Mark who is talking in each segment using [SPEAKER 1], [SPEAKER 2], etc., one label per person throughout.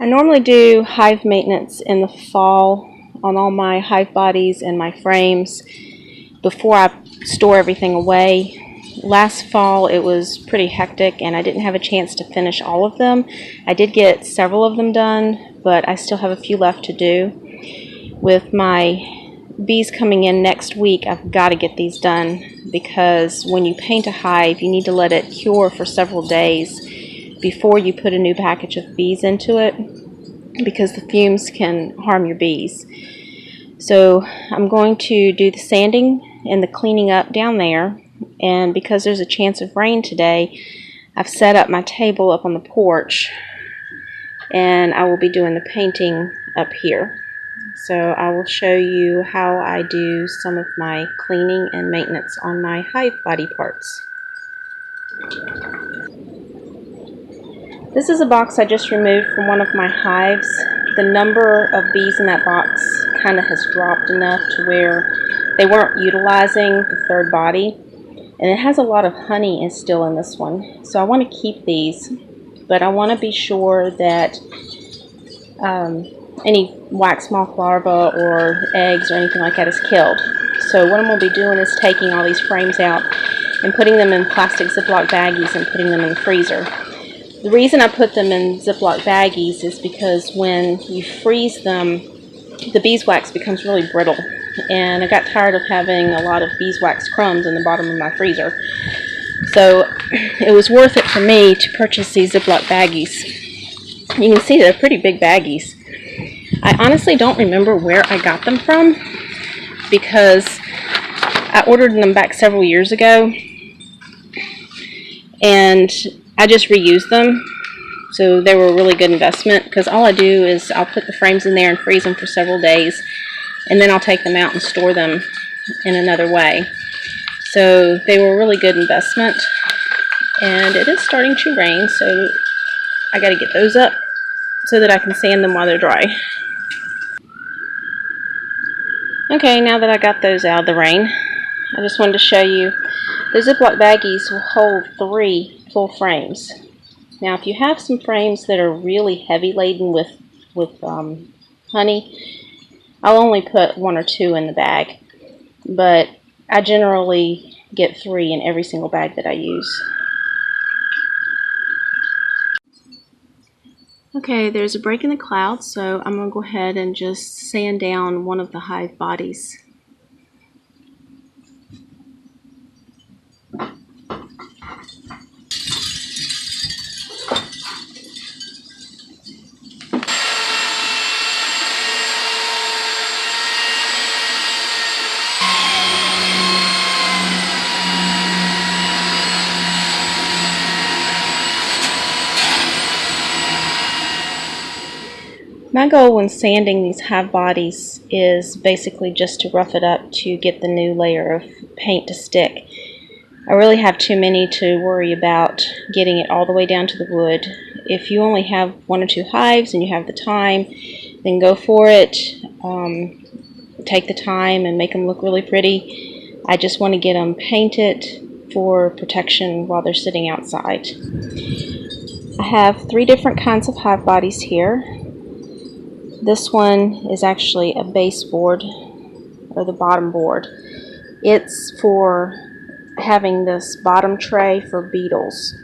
[SPEAKER 1] I normally do hive maintenance in the fall on all my hive bodies and my frames before I store everything away. Last fall it was pretty hectic and I didn't have a chance to finish all of them. I did get several of them done, but I still have a few left to do. With my bees coming in next week, I've got to get these done because when you paint a hive, you need to let it cure for several days before you put a new package of bees into it, because the fumes can harm your bees. So I'm going to do the sanding and the cleaning up down there, and because there's a chance of rain today, I've set up my table up on the porch and I will be doing the painting up here. So I will show you how I do some of my cleaning and maintenance on my hive body parts. This is a box I just removed from one of my hives. The number of bees in that box kind of has dropped enough to where they weren't utilizing the third body. And it has a lot of honey is still in this one. So I want to keep these, but I want to be sure that any wax moth larva or eggs or anything like that is killed. So what I'm going to be doing is taking all these frames out and putting them in plastic Ziploc baggies and putting them in the freezer. The reason I put them in Ziploc baggies is because when you freeze them, the beeswax becomes really brittle. And I got tired of having a lot of beeswax crumbs in the bottom of my freezer. So it was worth it for me to purchase these Ziploc baggies. You can see they're pretty big baggies. I honestly don't remember where I got them from because I ordered them back several years ago and I just reused them, so they were a really good investment because all I do is I'll put the frames in there and freeze them for several days, and then I'll take them out and store them in another way. So they were a really good investment, and it is starting to rain, so I got to get those up so that I can sand them while they're dry. Okay, now that I got those out of the rain, I just wanted to show you the Ziploc baggies will hold 3 full frames. Now if you have some frames that are really heavy laden with honey, I'll only put 1 or 2 in the bag, but I generally get 3 in every single bag that I use. Okay, there's a break in the clouds, so I'm going to go ahead and just sand down one of the hive bodies. My goal when sanding these hive bodies is basically just to rough it up to get the new layer of paint to stick. I really have too many to worry about getting it all the way down to the wood. If you only have 1 or 2 hives and you have the time, then go for it. Take the time and make them look really pretty. I just want to get them painted for protection while they're sitting outside. I have 3 different kinds of hive bodies here. This one is actually a base board, or the bottom board. It's for having this bottom tray for beetles.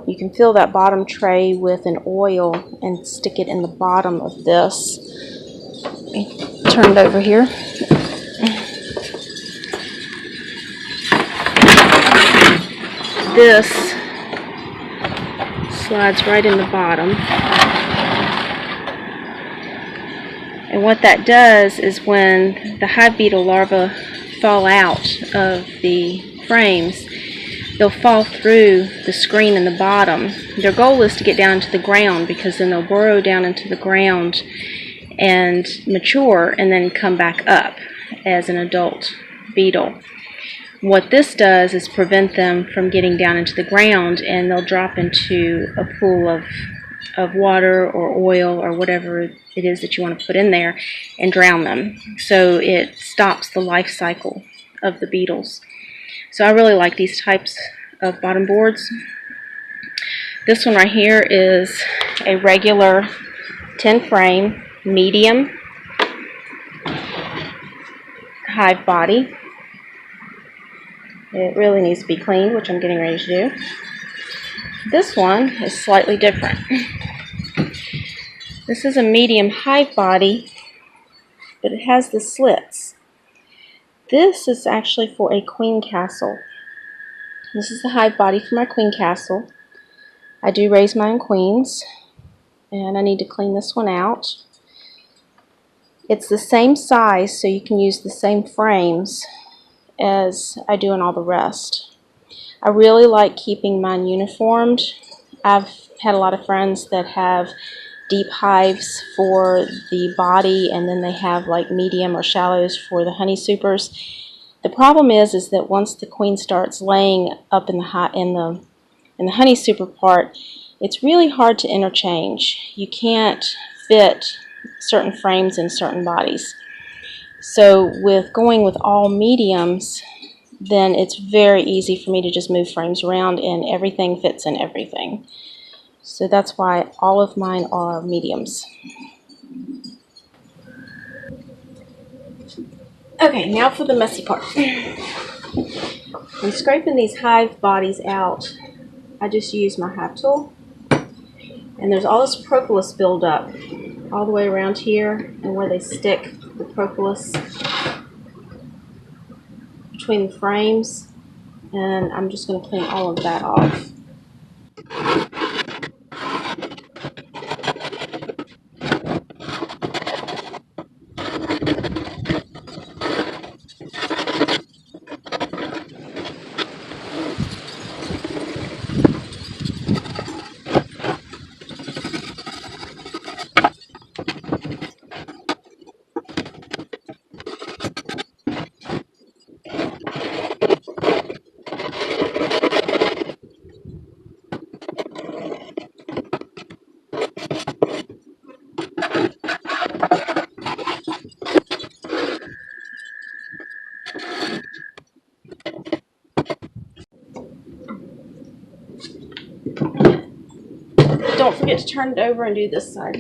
[SPEAKER 1] You can fill that bottom tray with an oil and stick it in the bottom of this. Let me turn it over here. This slides right in the bottom. And what that does is when the hive beetle larvae fall out of the frames, they'll fall through the screen in the bottom. Their goal is to get down into the ground because then they'll burrow down into the ground and mature and then come back up as an adult beetle. What this does is prevent them from getting down into the ground, and they'll drop into a pool of water or oil or whatever it is that you want to put in there and drown them. So it stops the life cycle of the beetles. So I really like these types of bottom boards. This one right here is a regular 10 frame, medium hive body. It really needs to be cleaned, which I'm getting ready to do. This one is slightly different. This is a medium hive body, but it has the slits. This is actually for a queen castle. This is the hive body for my queen castle. I do raise my own queens, and I need to clean this one out. It's the same size, so you can use the same frames as I do in all the rest. I really like keeping mine uniformed. I've had a lot of friends that have deep hives for the body, and then they have like medium or shallows for the honey supers. The problem is that once the queen starts laying up in the honey super part, it's really hard to interchange. You can't fit certain frames in certain bodies. So with going with all mediums, then it's very easy for me to just move frames around and everything fits in everything. So that's why all of mine are mediums. Okay, now for the messy part. When scraping these hive bodies out, I just use my hive tool, and there's all this propolis buildup all the way around here and where they stick the propolis between the frames, and I'm just going to clean all of that off. Don't forget to turn it over and do this side.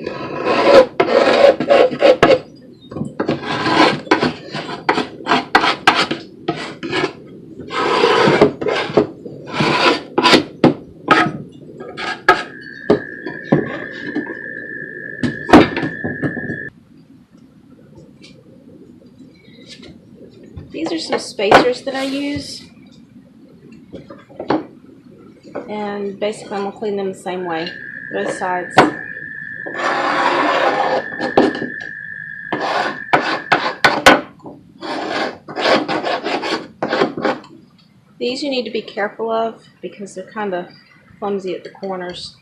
[SPEAKER 1] These are some spacers that I use, and basically I'm going to clean them the same way, both sides. These you need to be careful of because they're kind of clumsy at the corners.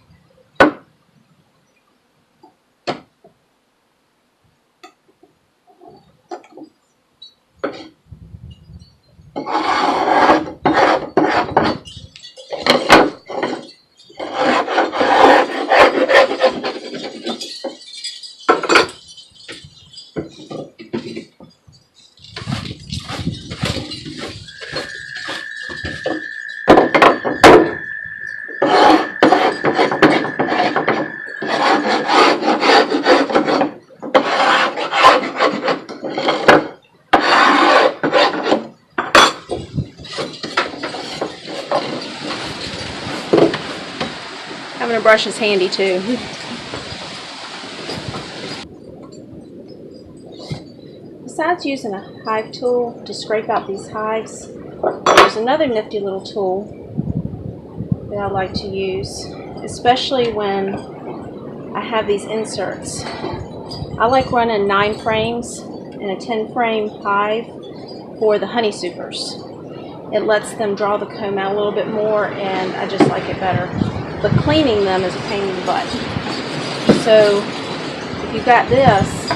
[SPEAKER 1] Having a brush is handy too. Besides using a hive tool to scrape out these hives, there's another nifty little tool that I like to use, especially when I have these inserts. I like running 9 frames and a 10 frame hive for the honey supers. It lets them draw the comb out a little bit more, and I just like it better. But cleaning them is a pain in the butt. So if you've got this,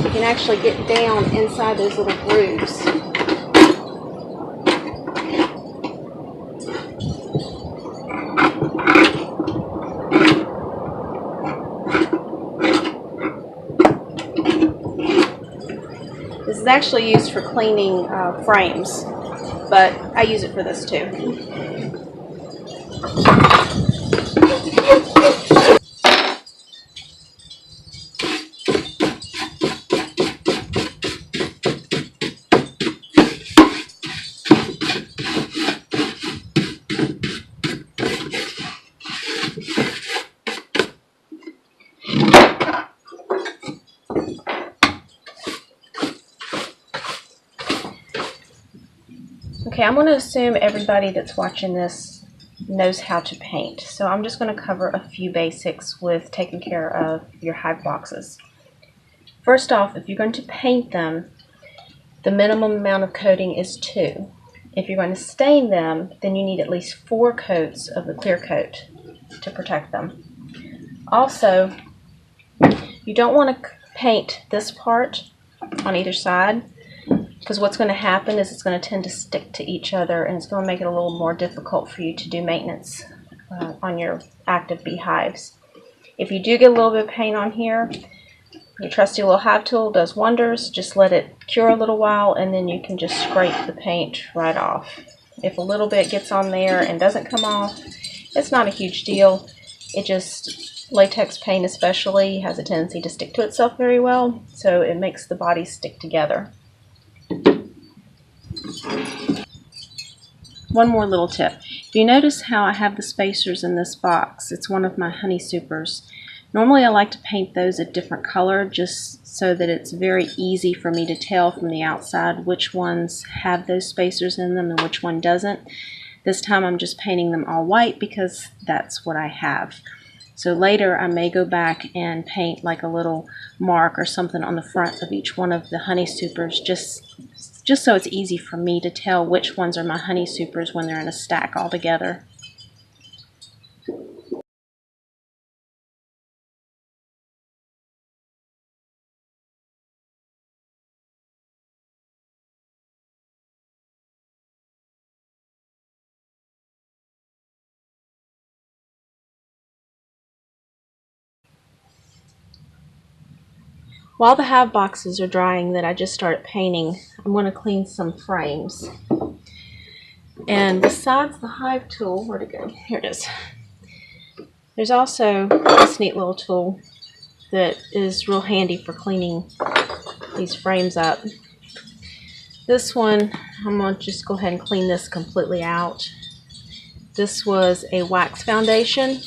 [SPEAKER 1] you can actually get down inside those little grooves. This is actually used for cleaning frames, but I use it for this too. Okay, I'm going to assume everybody that's watching this knows how to paint. So I'm just going to cover a few basics with taking care of your hive boxes. First off, if you're going to paint them, the minimum amount of coating is 2. If you're going to stain them, then you need at least 4 coats of the clear coat to protect them. Also, you don't want to paint this part on either side, because what's going to happen is it's going to tend to stick to each other, and it's going to make it a little more difficult for you to do maintenance on your active beehives. If you do get a little bit of paint on here, your trusty little hive tool does wonders. Just let it cure a little while, and then you can just scrape the paint right off. If a little bit gets on there and doesn't come off, it's not a huge deal. It just, latex paint especially, has a tendency to stick to itself very well, so it makes the bodies stick together. One more little tip. If you notice how I have the spacers in this box, it's one of my honey supers. Normally I like to paint those a different color just so that it's very easy for me to tell from the outside which ones have those spacers in them and which one doesn't. This time I'm just painting them all white because that's what I have. So later I may go back and paint like a little mark or something on the front of each one of the honey supers just so it's easy for me to tell which ones are my honey supers when they're in a stack all together. While the hive boxes are drying that I just started painting, I'm going to clean some frames. And besides the hive tool, where'd it go? Here it is. There's also this neat little tool that is real handy for cleaning these frames up. This one, I'm going to just go ahead and clean this completely out. This was a wax foundation.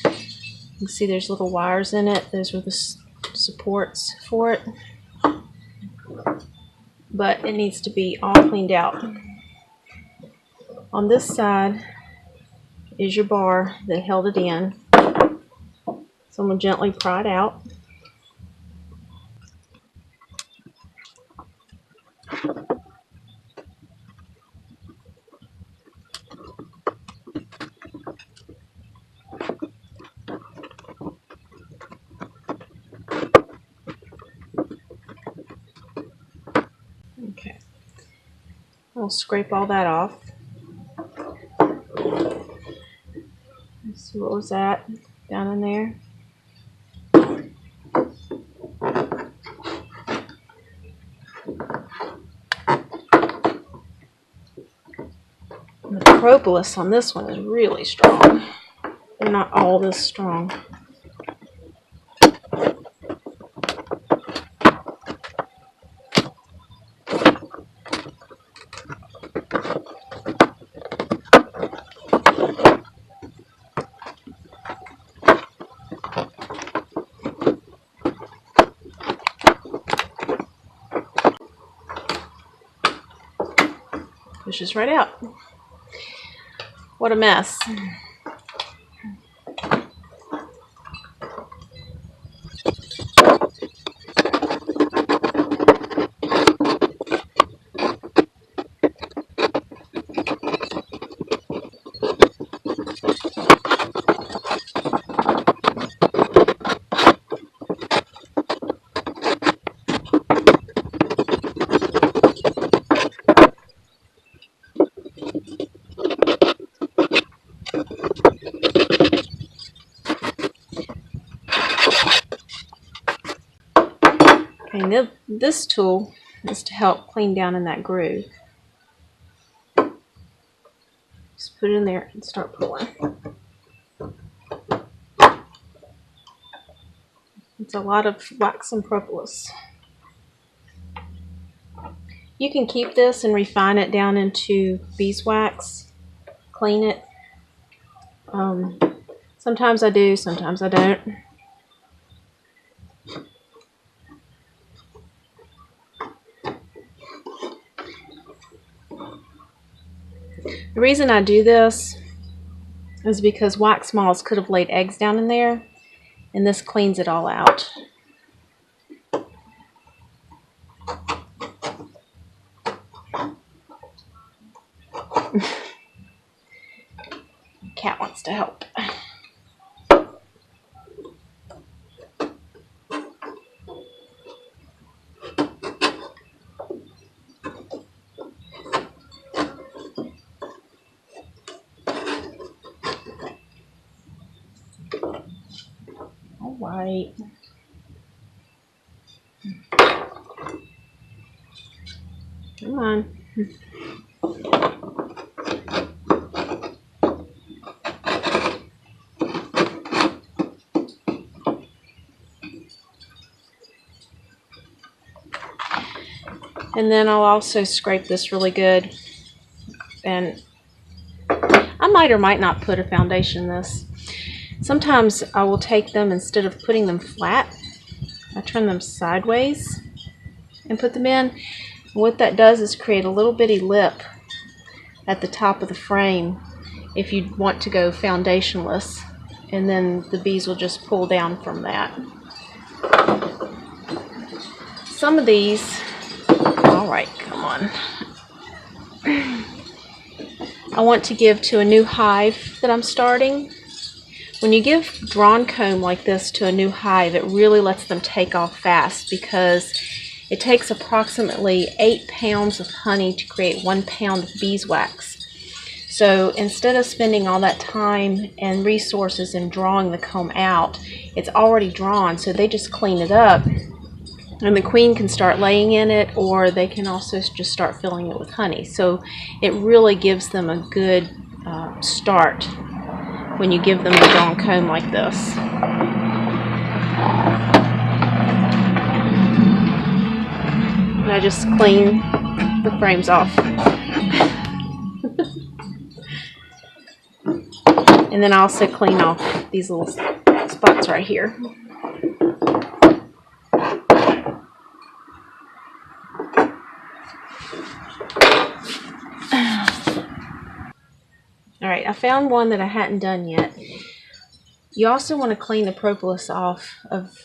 [SPEAKER 1] You can see there's little wires in it. Those were the supports for it. But it needs to be all cleaned out. On this side is your bar that held it in. So I'm going to gently pry it out. Okay. I'll scrape all that off. Let's see, what was that down in there? The Propolis on this one is really strong. They're not all this strong. Pushes right out. What a mess. Okay, this tool is to help clean down in that groove. Just put it in there and start pulling. It's a lot of wax and propolis. You can keep this and refine it down into beeswax, clean it. Sometimes I do, sometimes I don't. The reason I do this is because wax moths could have laid eggs down in there, and this cleans it all out. Cat wants to help. All right. Come on. And then I'll also scrape this really good. And I might or might not put a foundation in this. Sometimes I will take them, instead of putting them flat, I turn them sideways and put them in. And what that does is create a little bitty lip at the top of the frame if you want to go foundationless, and then the bees will just pull down from that. Some of these, all right, come on. I want to give to a new hive that I'm starting. When you give drawn comb like this to a new hive, it really lets them take off fast, because it takes approximately 8 pounds of honey to create 1 pound of beeswax. So instead of spending all that time and resources in drawing the comb out, it's already drawn, so they just clean it up, and the queen can start laying in it, or they can also just start filling it with honey. So it really gives them a good start when you give them the drawn comb like this. And I just clean the frames off. And then I also clean off these little spots right here. Alright, I found one that I hadn't done yet. You also want to clean the propolis off of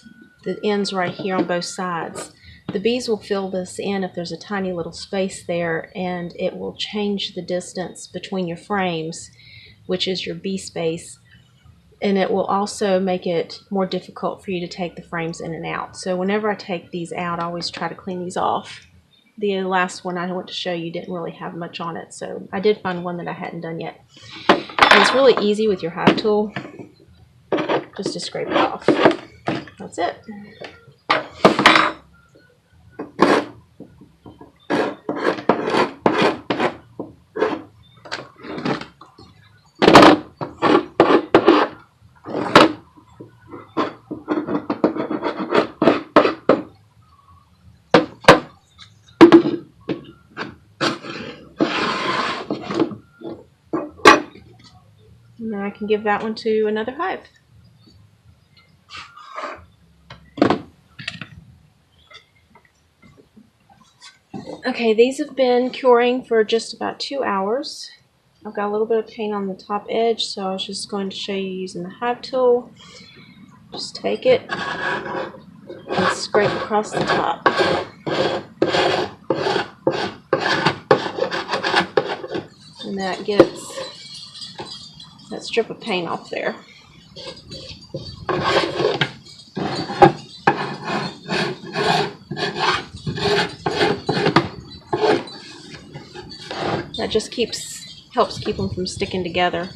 [SPEAKER 1] the ends right here on both sides. The bees will fill this in if there's a tiny little space there, and it will change the distance between your frames, which is your bee space, and it will also make it more difficult for you to take the frames in and out. So whenever I take these out, I always try to clean these off. The last one I went to show you didn't really have much on it, so I did find one that I hadn't done yet. And it's really easy with your hive tool just to scrape it off. That's it. And then I can give that one to another hive. Okay, these have been curing for just about 2 hours. I've got a little bit of paint on the top edge, so I was just going to show you using the hive tool. Just take it and scrape across the top. And that gets that strip of paint off there. That just helps keep them from sticking together.